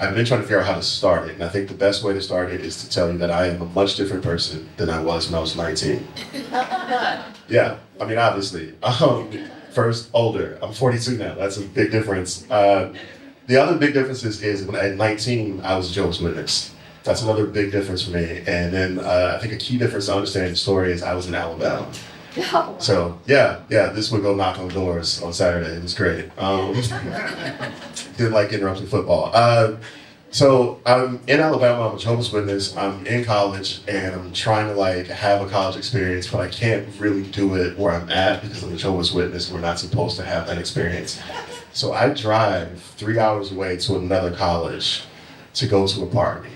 I've been trying to figure out how to start it, and I think the best way to start it is to tell you that I am a much different person than I was when I was 19. Yeah, I mean, obviously. First, older. I'm 42 now. That's a big difference. The other big difference is when at 19, I was a Jehovah's Witness. That's another big difference for me. And then I think a key difference to understanding the story is I was in Alabama. So yeah, this would go knock on doors on Saturday. It was great. Didn't like interrupting football. So I'm in Alabama. I'm a Jehovah's Witness. I'm in college, and I'm trying to like have a college experience, but I can't really do it where I'm at because I'm a Jehovah's Witness. We're not supposed to have that experience. So I drive 3 hours away to another college to go to a party.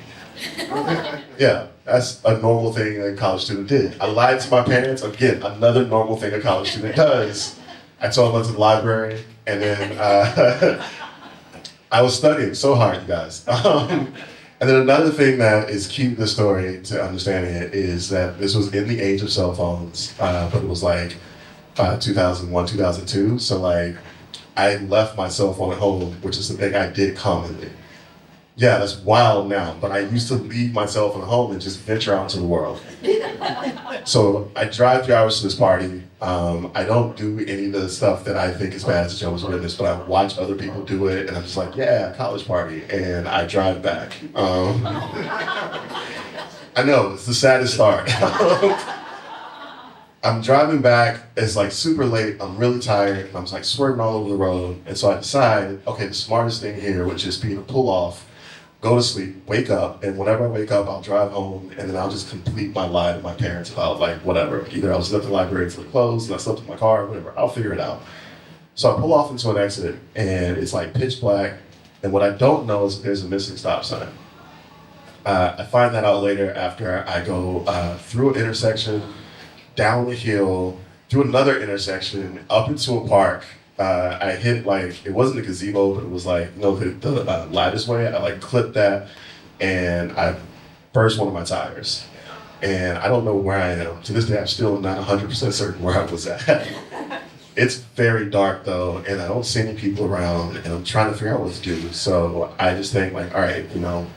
Yeah, that's a normal thing a college student did. I lied to my parents. Again, another normal thing a college student does. I told them I went to the library, and then I was studying so hard, you guys. And then another thing that is key to the story, to understanding it, is that this was in the age of cell phones, but it was like 2001, 2002. So like, I left my cell phone at home, which is the thing I did commonly. Yeah, that's wild now, but I used to leave my cell phone at home and just venture out into the world. So I drive 3 hours to this party. I don't do any of the stuff that I think is bad as a Jehovah's Witness, but I watch other people do it, and I'm just like, yeah, college party, and I drive back. I know, it's the saddest start. I'm driving back, it's like super late, I'm really tired, and I'm like swerving all over the road, and so I decide, okay, the smartest thing here would just be to pull off, go to sleep, wake up, and whenever I wake up, I'll drive home, and then I'll just complete my lie to my parents about like whatever. Either I was at the library until it closed, and I slept in my car, whatever, I'll figure it out. So I pull off into an exit, and it's like pitch black, and what I don't know is there's a missing stop sign. I find that out later after I go through an intersection, down the hill, through another intersection, up into a park. I hit like, it wasn't a gazebo, but it was like, you know, the lattice way. I like clipped that, and I burst one of my tires. And I don't know where I am. To this day, I'm still not 100% certain where I was at. It's very dark though, and I don't see any people around, and I'm trying to figure out what to do. So I just think like, all right, you know,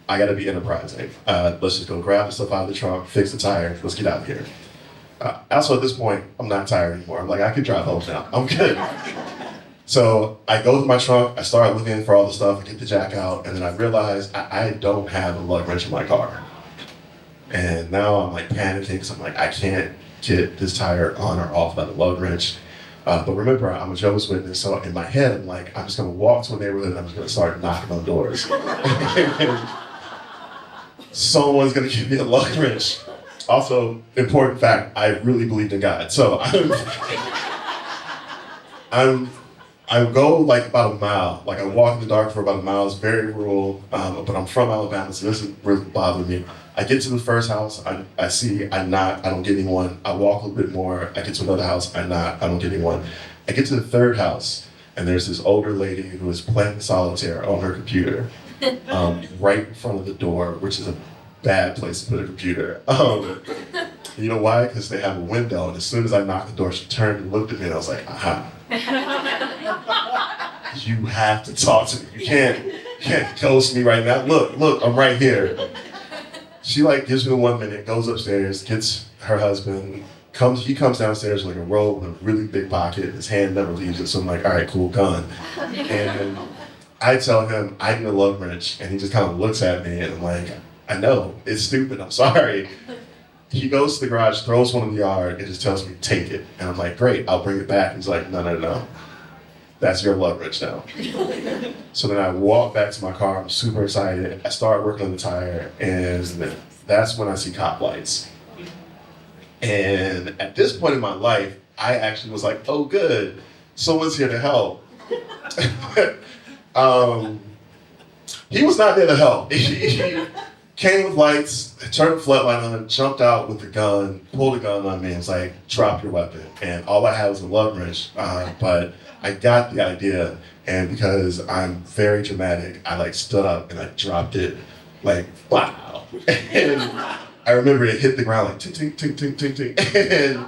I gotta be enterprising. Let's just go grab the stuff out of the trunk, fix the tire, let's get out of here. Also at this point, I'm not tired anymore. I'm like, I can drive home now. I'm good. So I go to my trunk, I start looking for all the stuff, I get the jack out, and then I realize I don't have a lug wrench in my car. And now I'm like panicking, because I'm like, I can't get this tire on or off by the lug wrench. But remember, I'm a Jehovah's Witness, so in my head, I'm like, I'm just gonna walk to a neighborhood and I'm just gonna start knocking on doors. Someone's gonna give me a lug wrench. Also, important fact, I really believed in God. So I go like about a mile. Like I walk in the dark for about a mile. It's very rural, but I'm from Alabama, so this doesn't really bother me. I get to the first house, I see, I knock, I don't get anyone. I walk a little bit more, I get to another house, I knock, I don't get anyone. I get to the third house, and there's this older lady who is playing solitaire on her computer, right in front of the door, which is a bad place to put a computer. You know why? Because they have a window, and as soon as I knocked the door, she turned and looked at me, and I was like, aha. You have to talk to me. You can't ghost me right now. Look, I'm right here. She like gives me 1 minute, goes upstairs, gets her husband, he comes downstairs with like a robe with a really big pocket, his hand never leaves it, so I'm like, all right, cool, gun. And I tell him I need a lug wrench, and he just kind of looks at me, and I'm like, I know, it's stupid, I'm sorry. He goes to the garage, throws one in the yard, and just tells me, take it. And I'm like, great, I'll bring it back. He's like, no. That's your lug wrench now. So then I walk back to my car, I'm super excited. I start working on the tire, and that's when I see cop lights. And at this point in my life, I actually was like, oh good, someone's here to help. He was not there to help. He came with lights, turned the floodlight on, jumped out with the gun, pulled a gun on me, and was like, drop your weapon. And all I had was a lug wrench, but I got the idea, and because I'm very dramatic, I like stood up and I dropped it, like, wow. And I remember it hit the ground like, ting, ting, ting, ting, ting, ting. And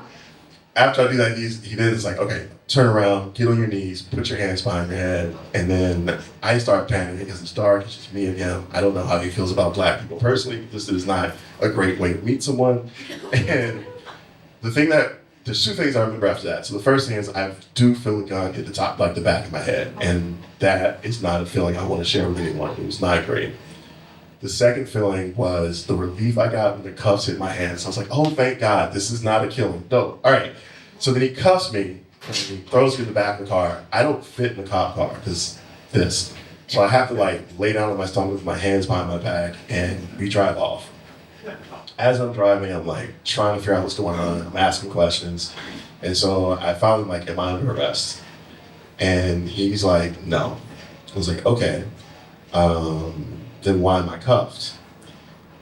after I do that, he did is like, okay, turn around, get on your knees, put your hands behind your head, and then I start panicking because it's dark, it's just me and him. I don't know how he feels about black people personally. This is not a great way to meet someone. And there's two things I remember after that. So the first thing is I do feel a gun hit the top, like the back of my head, and that is not a feeling I want to share with anyone. It was not great. The second feeling was the relief I got when the cuffs hit my hands. I was like, oh, thank God, this is not a killing. Dope. All right. So then he cuffs me, and he throws me in the back of the car. I don't fit in the cop car because this. So I have to like lay down on my stomach with my hands behind my back, and we drive off. As I'm driving, I'm like trying to figure out what's going on. I'm asking questions. And so I finally like, am I under arrest? And he's like, no. I was like, okay. Then why am I cuffed?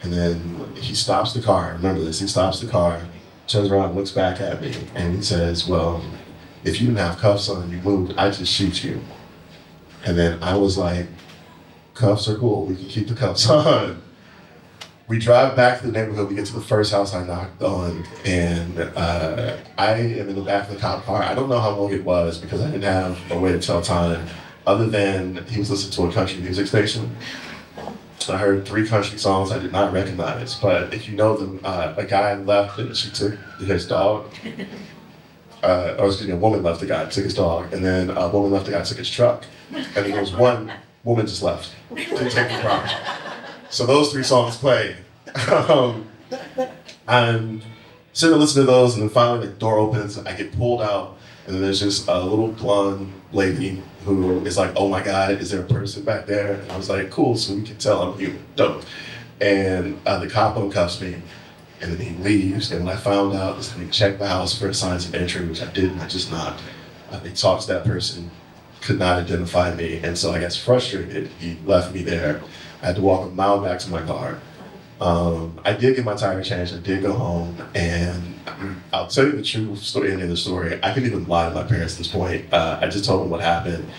And then he stops the car. Remember this, he stops the car, turns around, looks back at me, and he says, well, if you didn't have cuffs on and you moved, I'd just shoot you. And then I was like, cuffs are cool, we can keep the cuffs on. We drive back to the neighborhood, we get to the first house I knocked on, and I am in the back of the cop car. I don't know how long it was because I didn't have a way to tell time, other than he was listening to a country music station. I heard 3 country songs I did not recognize, but if you know them, a guy left and she took his dog, a woman left the guy, took his dog, and then a woman left the guy, took his truck, and then there was one woman just left, didn't take the car. So those 3 songs play. I'm sitting there listening to those, and then finally the door opens, I get pulled out, and then there's just a little blonde lady who is like, oh my God, is there a person back there? And I was like, cool, so we can tell I'm human. Dope. And the cop uncuffs me, and then he leaves. And when I found out, they checked the house for signs of entry, which I didn't, I just knocked. They talked to that person, could not identify me. And so I got frustrated. He left me there. I had to walk a mile back to my car. I did get my tire changed. I did go home, and I'll tell you the true story, ending of the story. I couldn't even lie to my parents at this point. I just told them what happened,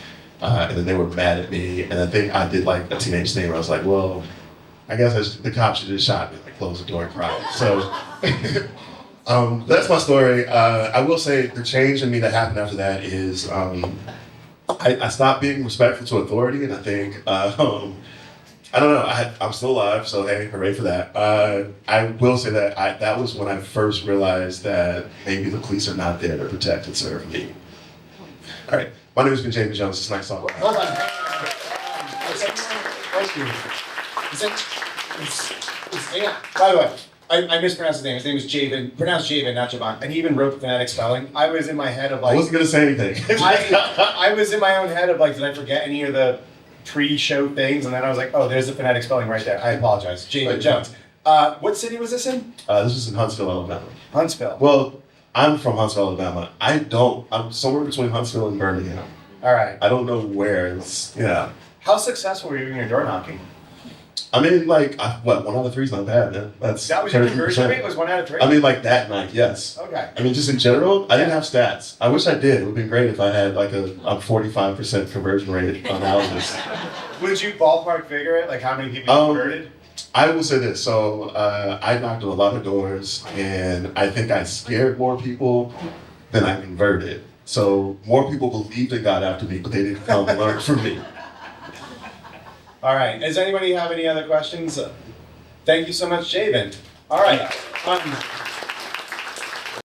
and then they were mad at me. And I think I did like a teenage thing where I was like, well, I guess the cops should just shot me. Like, close the door and cry. So that's my story. I will say the change in me that happened after that is I stopped being respectful to authority, and I think I don't know. I'm still alive, so hey, hooray for that. I will say that that was when I first realized that maybe the police are not there to protect and serve me. All right, my name has been Javann Jones. It's nice talking. Hold on. Thank you. By the way, I mispronounced his name. His name is Javann, pronounced Javann, not Javann. And he even wrote the phonetic spelling. I was in my head of like... I wasn't going to say anything. I was in my own head of like, did I forget any of the pre-show things? And then I was like, oh, there's the phonetic spelling right there. I apologize. Javann Jones. What city was this in? This is in Huntsville, Alabama. Huntsville. Well, I'm from Huntsville, Alabama. I'm somewhere between Huntsville and Birmingham. All right. I don't know where. Yeah. How successful were you in your door knocking? I mean, like, 1 out of 3 is not bad, man. That was your conversion rate? Was 1 out of 3? I mean, like, that night, yes. Okay. I mean, just in general, I didn't have stats. I wish I did. It would have been great if I had, like, a 45% conversion rate on houses. Would you ballpark figure it? Like, how many people you converted? I will say this. So, I knocked on a lot of doors, and I think I scared more people than I converted. So, more people believed in God after me, but they didn't come and learn from me. All right. Does anybody have any other questions? Thank you so much, Javann. All right.